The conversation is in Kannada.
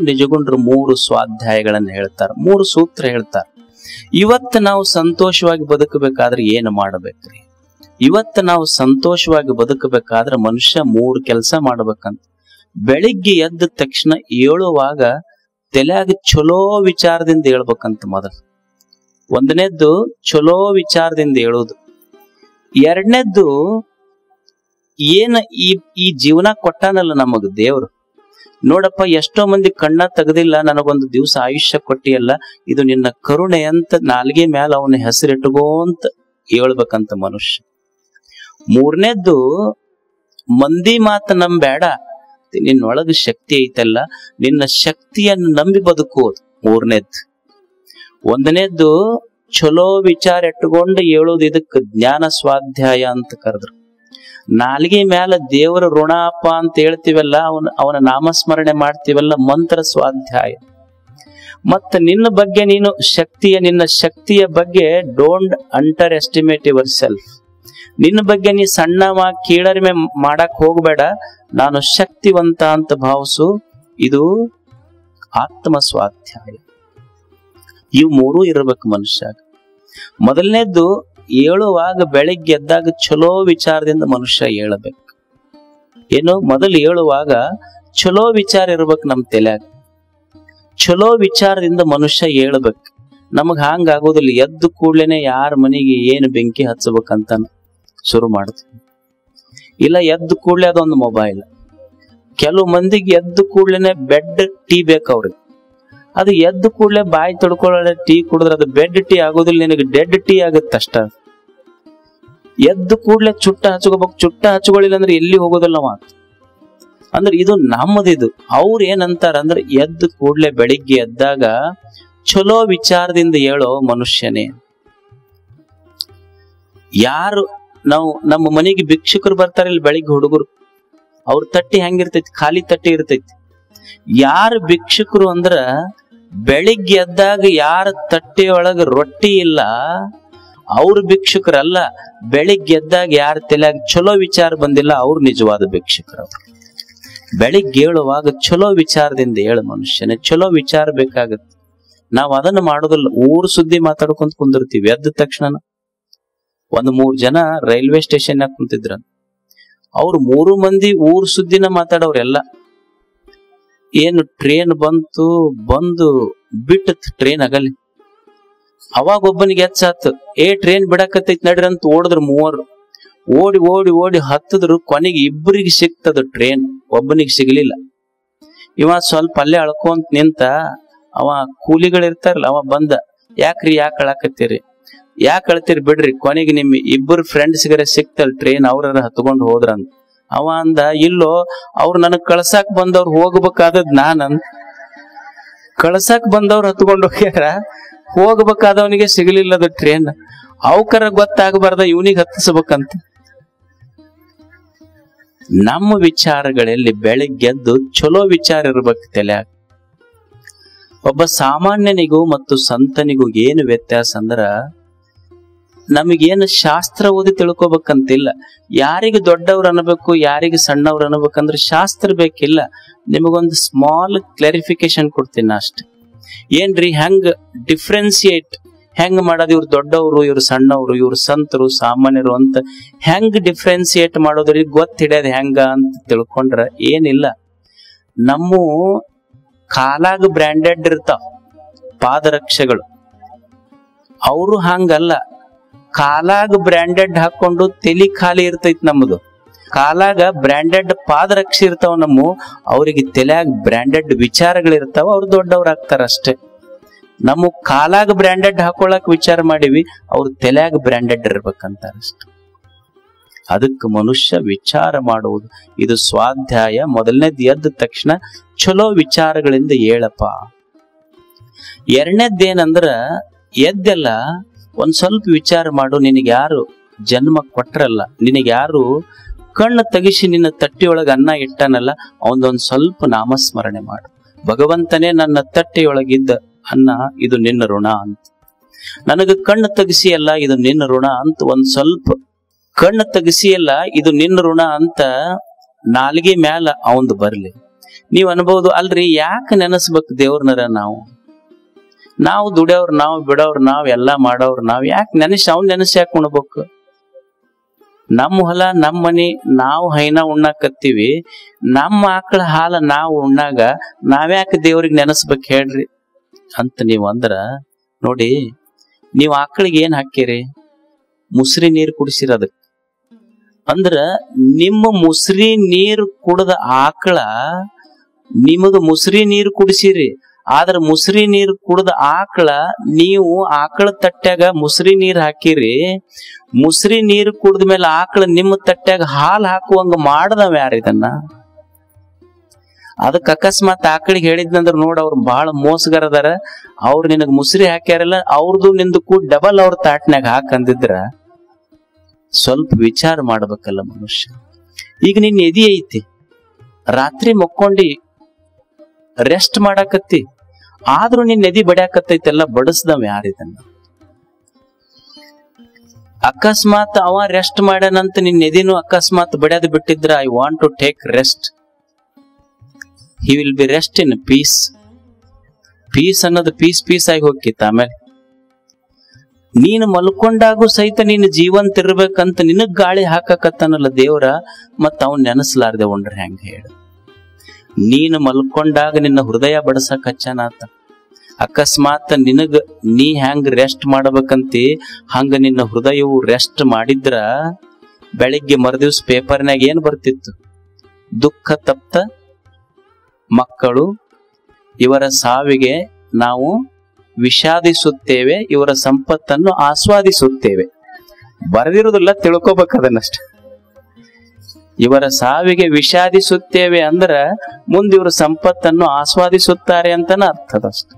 ನಿಜಗುಂಡ್ರು 3 ಸ್ವಾಧ್ಯಾಯಗಳನ್ನು ಹೇಳ್ತಾರೆ, 3 ಸೂತ್ರ ಹೇಳ್ತಾರೆ. ಇವತ್ತು ನಾವು ಸಂತೋಷವಾಗಿ ಬದುಕಬೇಕಾದ್ರೆ ಏನು ಮಾಡಬೇಕ್ರಿ? ಇವತ್ತು ನಾವು ಸಂತೋಷವಾಗಿ ಬದುಕಬೇಕಾದ್ರೆ ಮನುಷ್ಯ 3 ಕೆಲಸ ಮಾಡ್ಬೇಕಂತ. ಬೆಳಿಗ್ಗೆ ಎದ್ದ ತಕ್ಷಣ ಏಳುವಾಗ ತಲೆಯಾಗ ಚಲೋ ವಿಚಾರದಿಂದ ಹೇಳ್ಬೇಕಂತ. ಮೊದಲು ಒಂದನೇದ್ದು ಚಲೋ ವಿಚಾರದಿಂದ ಹೇಳೋದು. ಎರಡನೇದ್ದು ಏನ ಈ ಜೀವನ ಕೊಟ್ಟಾನಲ್ಲ ನಮಗ ದೇವ್ರು, ನೋಡಪ್ಪ ಎಷ್ಟೋ ಮಂದಿ ಕಣ್ಣ ತೆಗೆದಿಲ್ಲ, ನನಗೊಂದು ದಿವಸ ಆಯುಷ್ಯ ಕೊಟ್ಟಿಯಲ್ಲ, ಇದು ನಿನ್ನ ಕರುಣೆ ಅಂತ ನಾಲ್ಗೆ ಮ್ಯಾಲ ಅವನ ಹೆಸರಿಟ್ಕೋಂತ ಹೇಳ್ಬೇಕಂತ ಮನುಷ್ಯ. ಮೂರನೇದ್ದು ಮಂದಿ ಮಾತು ನಂಬೇಡ, ನಿನ್ನೊಳಗ ಶಕ್ತಿ ಐತಲ್ಲ, ನಿನ್ನ ಶಕ್ತಿಯನ್ನು ನಂಬಿ ಬದುಕುವುದು ಮೂರನೇದ್ದು. ಒಂದನೇದ್ದು ಚಲೋ ವಿಚಾರ ಇಟ್ಟುಕೊಂಡು ಹೇಳೋದು, ಇದಕ್ಕೆ ಜ್ಞಾನ ಸ್ವಾಧ್ಯಾಯ ಅಂತ ಕರೆದ್ರು. ನಾಲ್ಗೆ ಮ್ಯಾಲ ದೇವರ ಋಣಪ್ಪ ಅಂತ ಹೇಳ್ತೀವಲ್ಲ, ಅವನ ನಾಮಸ್ಮರಣೆ ಮಾಡ್ತೀವಲ್ಲ, ಮಂತ್ರ ಸ್ವಾಧ್ಯಾಯ. ಮತ್ತ ನಿನ್ನ ಬಗ್ಗೆ ನೀನು ನಿನ್ನ ಶಕ್ತಿಯ ಬಗ್ಗೆ don't under estimate your self. ನಿನ್ನ ಬಗ್ಗೆ ನೀ ಸಣ್ಣ ಕೀಳರಿಮೆ ಮಾಡಕ್ ಹೋಗ್ಬೇಡ, ನಾನು ಶಕ್ತಿವಂತ ಅಂತ ಭಾವಿಸು. ಇದು ಆತ್ಮ ಸ್ವಾಧ್ಯಾಯ. ಇವು 3 ಇರಬೇಕು ಮನುಷ್ಯ. ಮೊದಲನೇದ್ದು ಏಳುವಾಗ ಬೆಳಿಗ್ಗೆ ಎದ್ದಾಗ ಚಲೋ ವಿಚಾರದಿಂದ ಮನುಷ್ಯ ಹೇಳಬೇಕು. ಏನು? ಮೊದಲು ಹೇಳುವಾಗ ಚಲೋ ವಿಚಾರ ಇರ್ಬೇಕು ನಮ್ ತಲೆಯಾಗ. ಚಲೋ ವಿಚಾರದಿಂದ ಮನುಷ್ಯ ಹೇಳ್ಬೇಕು. ನಮಗ್ ಹಂಗ ಆಗೋದಿಲ್ಲ. ಎದ್ದು ಕೂಡ್ಲೇನೆ ಯಾರ ಮನೆಗೆ ಏನು ಬೆಂಕಿ ಹಚ್ಚಬೇಕಂತ ಶುರು ಮಾಡ್ತೀವಿ. ಇಲ್ಲ ಎದ್ದು ಕೂಡ್ಲೆ ಅದೊಂದು ಮೊಬೈಲ್. ಕೆಲವು ಮಂದಿಗೆ ಎದ್ದು ಕೂಡ್ಲೇನೆ ಬೆಡ್ ಟೀ ಬೇಕವ್ರಿಗೆ. ಅದು ಎದ್ದು ಕೂಡ್ಲೆ ಬಾಯಿ ತೊಡ್ಕೊಳ್ಳೋ ಟೀ ಕುಡಿದ್ರೆ ಅದು ಬೆಡ್ ಟೀ ಆಗೋದಿಲ್ಲ, ನಿನಗೆ ಡೆಡ್ ಟೀ ಆಗುತ್ತೆ ಅಷ್ಟ. ಎದ್ದು ಕೂಡ್ಲೆ ಚುಟ್ಟ ಹಚ್ಕೋಬೇಕು, ಚುಟ್ಟ ಹಚ್ಕೊಳ್ಳಿಲ್ಲ ಅಂದ್ರೆ ಎಲ್ಲಿ ಹೋಗೋದಿಲ್ಲ ಮಾತು. ಅಂದ್ರೆ ಇದು ನಮ್ಮದಿದು. ಅವ್ರು ಏನಂತಾರ ಅಂದ್ರೆ ಎದ್ದು ಕೂಡ್ಲೆ ಬೆಳಿಗ್ಗೆ ಎದ್ದಾಗ ಚಲೋ ವಿಚಾರದಿಂದ ಹೇಳೋ ಮನುಷ್ಯನೇ. ಯಾರು ನಮ್ಮ ಮನೆಗೆ ಭಿಕ್ಷುಕರು ಬರ್ತಾರೆ ಇಲ್ಲಿ ಬೆಳಿಗ್ಗೆ ಹುಡುಗರು, ಅವ್ರ ತಟ್ಟಿ ಹೆಂಗಿರ್ತೈತಿ? ಖಾಲಿ ತಟ್ಟಿ ಇರ್ತೈತಿ. ಯಾರು ಭಿಕ್ಷುಕರು ಅಂದ್ರ ಬೆಳಿಗ್ಗೆ ಎದ್ದಾಗ ಯಾರ ತಟ್ಟೆ ಒಳಗ ರೊಟ್ಟಿ ಇಲ್ಲ ಅವ್ರ ಭಿಕ್ಷುಕರಲ್ಲ. ಬೆಳಿಗ್ಗೆ ಎದ್ದಾಗ ಯಾರ ತಲೆಯಾಗ ಚಲೋ ವಿಚಾರ ಬಂದಿಲ್ಲ ಅವ್ರು ನಿಜವಾದ ಭಿಕ್ಷುಕರು. ಬೆಳಿಗ್ಗೆ ಹೇಳುವಾಗ ಚಲೋ ವಿಚಾರದಿಂದ ಹೇಳು ಮನುಷ್ಯನೇ. ಚಲೋ ವಿಚಾರ ಬೇಕಾಗತ್ತೆ. ನಾವ್ ಅದನ್ನ ಮಾಡೋದಿಲ್ಲ. ಊರ್ ಸುದ್ದಿ ಮಾತಾಡ್ಕೊಂತ ಕುಂದಿರ್ತೀವಿ. ಎದ್ದ ತಕ್ಷಣ ಒಂದು 3 ಜನ ರೈಲ್ವೆ ಸ್ಟೇಷನ್ ಕುಂತಿದ್ರ. ಅವ್ರು 3 ಮಂದಿ ಊರ್ ಸುದ್ದಿನ ಮಾತಾಡೋರೆಲ್ಲ. ಏನು ಟ್ರೇನ್ ಬಂದು ಬಿಟ್ಟತ್ ಟ್ರೇನ್ ಆಗಲಿ. ಅವಾಗ ಒಬ್ಬನಿಗೆ ಎಚ್ಚಾತು, ಟ್ರೇನ್ ಬಿಡಕತ್ತೈತಿ ನಡ್ರಿ ಅಂತ ಓಡಿದ್ರು 3. ಓಡಿ ಓಡಿ ಓಡಿ ಹತ್ತದ್ರು. ಕೊನೆಗೆ ಇಬ್ಬರಿಗೆ ಸಿಕ್ತದ ಟ್ರೇನ್, ಒಬ್ಬನಿಗೆ ಸಿಗ್ಲಿಲ್ಲ. ಇವ ಸ್ವಲ್ಪ ಅಲ್ಲೇ ಅಳ್ಕೊಂತ ನಿಂತ. ಅವ ಕೂಲಿಗಳಿರ್ತಾರಲ್ಲ, ಅವ ಬಂದ, ಯಾಕ್ರಿ ಯಾಕೆ ಅಳಕತ್ತೀರಿ? ಯಾಕೆ ಅಳ್ತೀರಿ ಬಿಡ್ರಿ, ಕೊನೆಗೆ ನಿಮ್ ಇಬ್ಬರು ಫ್ರೆಂಡ್ಸ್ಗರ ಸಿಕ್ತಲ್ ಟ್ರೇನ್, ಅವ್ರ ಹತ್ಕೊಂಡು ಹೋದ್ರಂತ. ಅವ ಅಂದ, ಇಲ್ಲೋ ಅವ್ರು ನನಗ್ ಕಳ್ಸಾಕ್ ಬಂದವ್ರು, ಹೋಗ್ಬೇಕಾದದ್ ನಾನಂತ. ಕಳ್ಸಾಕ್ ಬಂದವ್ರು ಹತ್ಕೊಂಡು ಹೋಗ್ಯಾರ, ಹೋಗ್ಬೇಕಾದವನಿಗೆ ಸಿಗಲಿಲ್ಲದ ಟ್ರೇನ್. ಅವಕರ ಗೊತ್ತಾಗಬಾರ್ದ ಇವನಿಗೆ ಹತ್ತಿಸ್ಬೇಕಂತ. ನಮ್ಮ ವಿಚಾರಗಳಲ್ಲಿ ಬೆಳಿಗ್ಗೆದ್ದು ಚಲೋ ವಿಚಾರ ಇರ್ಬೇಕು ತಲೆಯಾಗ. ಒಬ್ಬ ಸಾಮಾನ್ಯನಿಗೂ ಮತ್ತು ಸಂತನಿಗೂ ಏನು ವ್ಯತ್ಯಾಸ ಅಂದ್ರ, ನಮಗೇನು ಶಾಸ್ತ್ರ ಓದಿ ತಿಳ್ಕೊಬೇಕಂತಿಲ್ಲ. ಯಾರಿಗೆ ದೊಡ್ಡವ್ರು ಅನ್ಬೇಕು, ಯಾರಿಗೆ ಸಣ್ಣವ್ರು ಅನ್ಬೇಕಂದ್ರೆ ಶಾಸ್ತ್ರ ಬೇಕಿಲ್ಲ. ನಿಮಗೊಂದು ಸ್ಮಾಲ್ ಕ್ಲಾರಿಫಿಕೇಶನ್ ಕೊಡ್ತೀನಿ ಅಷ್ಟೆ. ಏನ್ರಿ ಹೆಂಗ್ ಡಿಫ್ರೆನ್ಸಿಯೇಟ್ ಹೆಂಗ್ ಮಾಡೋದು, ಇವ್ರು ದೊಡ್ಡವರು, ಇವ್ರು ಸಣ್ಣವರು, ಇವ್ರು ಸಂತರು, ಸಾಮಾನ್ಯರು ಅಂತ ಹೆಂಗ್ ಡಿಫ್ರೆನ್ಸಿಯೇಟ್ ಮಾಡೋದ್ರಿಗೆ ಗೊತ್ತಿಡ್ಯದ ಹೆಂಗ ಅಂತ ತಿಳ್ಕೊಂಡ್ರ ಏನಿಲ್ಲ. ನಮ್ಮ ಕಾಲಾಗ ಬ್ರ್ಯಾಂಡೆಡ್ ಇರ್ತಾವ ಪಾದರಕ್ಷೆಗಳು. ಅವರು ಹಂಗಲ್ಲ. ಕಾಲಾಗ ಬ್ರ್ಯಾಂಡೆಡ್ ಹಾಕೊಂಡು ತಲಿ ಖಾಲಿ ಇರ್ತೈತಿ ನಮ್ಮದು. ಕಾಲಾಗ ಬ್ರ್ಯಾಂಡೆಡ್ ಪಾದರಕ್ಷೆ ಇರ್ತಾವ ನಮ್ಮ, ಅವ್ರಿಗೆ ತಲೆಯಾಗ ಬ್ರ್ಯಾಂಡೆಡ್ ವಿಚಾರಗಳಿರ್ತಾವ, ಅವ್ರು ದೊಡ್ಡವ್ರು ಆಗ್ತಾರ ಅಷ್ಟೇ. ನಮ್ಮ ಕಾಲಾಗ ಬ್ರ್ಯಾಂಡೆಡ್ ಹಾಕೊಳಕ್ ವಿಚಾರ ಮಾಡಿವಿ, ಅವ್ರ ತಲೆಯಾಗ ಬ್ರ್ಯಾಂಡೆಡ್ ಇರ್ಬೇಕಂತಾರ ಅಷ್ಟೆ. ಅದಕ್ಕೆ ಮನುಷ್ಯ ವಿಚಾರ ಮಾಡುವುದು, ಇದು ಸ್ವಾಧ್ಯಾಯ. ಮೊದಲನೇದ್ ಎದ್ದ ತಕ್ಷಣ ಚಲೋ ವಿಚಾರಗಳಿಂದ ಹೇಳಪ್ಪ. ಎರಡನೇದ್ದೇನಂದ್ರ, ಎದ್ದೆಲ್ಲ ಒಂದ್ ಸ್ವಲ್ಪ ವಿಚಾರ ಮಾಡು. ನಿನಗೆ ಯಾರು ಜನ್ಮ ಕೊಟ್ರಲ್ಲ, ನಿನಗೆ ಯಾರು ಕಣ್ಣು ತೆಗಿಸಿ ನಿನ್ನ ತಟ್ಟಿಯೊಳಗ ಅನ್ನ ಇಟ್ಟಾನಲ್ಲ, ಅವನದೊಂದ್ ಸ್ವಲ್ಪ ನಾಮಸ್ಮರಣೆ ಮಾಡು. ಭಗವಂತನೇ ನನ್ನ ತಟ್ಟೆಯೊಳಗಿದ್ದ ಅನ್ನ, ಇದು ನಿನ್ನ ಋಣ ಅಂತ. ನನಗ ಕಣ್ಣು ತೆಗಿಸಿ ಅಲ್ಲ, ಇದು ನಿನ್ನ ಋಣ ಅಂತ ಒಂದ್ ಸ್ವಲ್ಪ ಕಣ್ಣು ತೆಗಿಸಿಯಲ್ಲ ಇದು ನಿನ್ನ ಋಣ ಅಂತ ನಾಲ್ಗೆ ಮ್ಯಾಲ ಅವಂದು ಬರ್ಲಿ. ನೀವ್ ಅನ್ಬಹುದು, ಅಲ್ರಿ ಯಾಕೆ ನೆನಸ್ಬೇಕು ದೇವ್ರನರ? ನಾವು ದುಡಿಯವ್ರು, ನಾವು ಬಿಡೋರು, ನಾವ್ ಎಲ್ಲಾ ಮಾಡೋರು, ನಾವ್ ಯಾಕೆ ಅವ್ನ್ ನೆನಸಿ ಯಾಕೆ ಉಣ್ಬೇಕು? ನಮ್ಮ ಹೊಲ, ನಮ್ಮ ಮನಿ, ನಾವು ಹೈನ ಉಣ್ಣಾಕತ್ತೀವಿ. ನಮ್ಮ ಆಕಳ ಹಾಲ ನಾವು ಉಣ್ಣಾಗ ನಾವ್ಯಾಕೆ ದೇವ್ರಿಗೆ ನೆನಸ್ಬೇಕು ಹೇಳ್ರಿ ಅಂತ ನೀವ್ ಅಂದ್ರ, ನೋಡಿ ನೀವ್ ಆಕಳಿಗೆ ಏನ್ ಹಾಕಿರಿ? ಮುಸ್ರಿ ನೀರು ಕುಡಿಸಿರ. ಅದಕ್ಕೆ ಅಂದ್ರ ನಿಮ್ಮ ಮುಸ್ರಿ ನೀರು ಕುಡದ ಆಕಳ ನಿಮಗ ಮುಸ್ರಿ ನೀರು ಕುಡಿಸಿರಿ. ಆದ್ರ ಮುಸ್ರಿ ನೀರು ಕುಡದ ಆಕಳ, ನೀವು ಆಕಳ ತಟ್ಟ್ಯಾಗ ಮುಸ್ರಿ ನೀರ್ ಹಾಕಿರಿ. ಮುಸ್ರಿ ನೀರು ಕುಡ್ದ ಮೇಲೆ ಆಕಳ ನಿಮ್ಮ ತಟ್ಟ್ಯಾಗ ಹಾಲು ಹಾಕುವಂಗ ಮಾಡದವ ಯಾರ ಇದನ್ನ? ಅದಕ್ಕೆ ಅಕಸ್ಮಾತ್ ಆಕಳಿಗೆ ಹೇಳಿದ್ನಂದ್ರ ನೋಡ, ಅವ್ರು ಬಹಳ ಮೋಸಗಾರದಾರ, ಅವ್ರು ನಿನಗ್ ಮುಸ್ರಿ ಹಾಕ್ಯಾರಲ್ಲ, ಅವ್ರದ್ದು ನಿಂದು ಕೂಡ ಡಬಲ್ ಅವ್ರ ತಾಟ್ನ್ಯಾಗ ಹಾಕಂದಿದ್ರ ಸ್ವಲ್ಪ ವಿಚಾರ ಮಾಡ್ಬೇಕಲ್ಲ ಮನುಷ್ಯ. ಈಗ ನಿನ್ ಎದಿ ಐತಿ, ರಾತ್ರಿ ಮಕ್ಕೊಂಡಿ ರೆಸ್ಟ್ ಮಾಡಾಕತ್ತಿ, ಆದ್ರೂ ನಿನ್ ಎದಿ ಬಡ್ಯಾಕತ್ತೈತೆಲ್ಲ, ಬಡಸ್ದವ್ ಯಾರಿದನ್ನ? ಅಕಸ್ಮಾತ್ ಅವ ರೆಸ್ಟ್ ಮಾಡ್ಯಾನಂತ ನಿನ್ ಎದಿನೂ ಅಕಸ್ಮಾತ್ ಬಡ್ಯಾದ ಬಿಟ್ಟಿದ್ರ, I want to take rest, he will be rest in peace. Peace ಅನ್ನೋದು ಪೀಸ್ ಆಗಿ ಹೋಗಿತ್ತ. ಆಮೇಲೆ ನೀನು ಮಲ್ಕೊಂಡಾಗೂ ಸಹಿತ ನೀನು ಜೀವಂತ ಇರ್ಬೇಕಂತ ನಿನಗ್ ಗಾಳಿ ಹಾಕಕತ್ತನಲ್ಲ ದೇವ್ರ, ಮತ್ತ ಅವನ್ ನೆನಸ್ಲಾರ್ದೆ ಉಂಡ್ರೆ ಹೆಂಗ ಹೇಳು? ನೀನು ಮಲ್ಕೊಂಡಾಗ ನಿನ್ನ ಹೃದಯ ಬಡಸಕ್ ಹಚ್ಚನಾತ. ಅಕಸ್ಮಾತ್ ನೀ ಹೆಂಗ್ ರೆಸ್ಟ್ ಮಾಡ್ಬೇಕಂತಿ ಹಂಗ ನಿನ್ನ ಹೃದಯವು ರೆಸ್ಟ್ ಮಾಡಿದ್ರ, ಬೆಳಿಗ್ಗೆ ಮರುದಿವ್ಸ ಪೇಪರ್ನಾಗ ಏನ್ ಬರ್ತಿತ್ತು? ದುಃಖ ತಪ್ತ ಮಕ್ಕಳು, ಇವರ ಸಾವಿಗೆ ನಾವು ವಿಷಾದಿಸುತ್ತೇವೆ, ಇವರ ಸಂಪತ್ತನ್ನು ಆಸ್ವಾದಿಸುತ್ತೇವೆ. ಬರೆದಿರುವುದಿಲ್ಲ, ತಿಳ್ಕೊಬೇಕದನ್ನಷ್ಟ. ಇವರ ಸಾವಿಗೆ ವಿಷಾದಿಸುತ್ತೇವೆ ಅಂದ್ರ ಮುಂದೆ ಇವರು ಸಂಪತ್ತನ್ನು ಆಸ್ವಾದಿಸುತ್ತಾರೆ ಅಂತನ ಅರ್ಥದಷ್ಟು.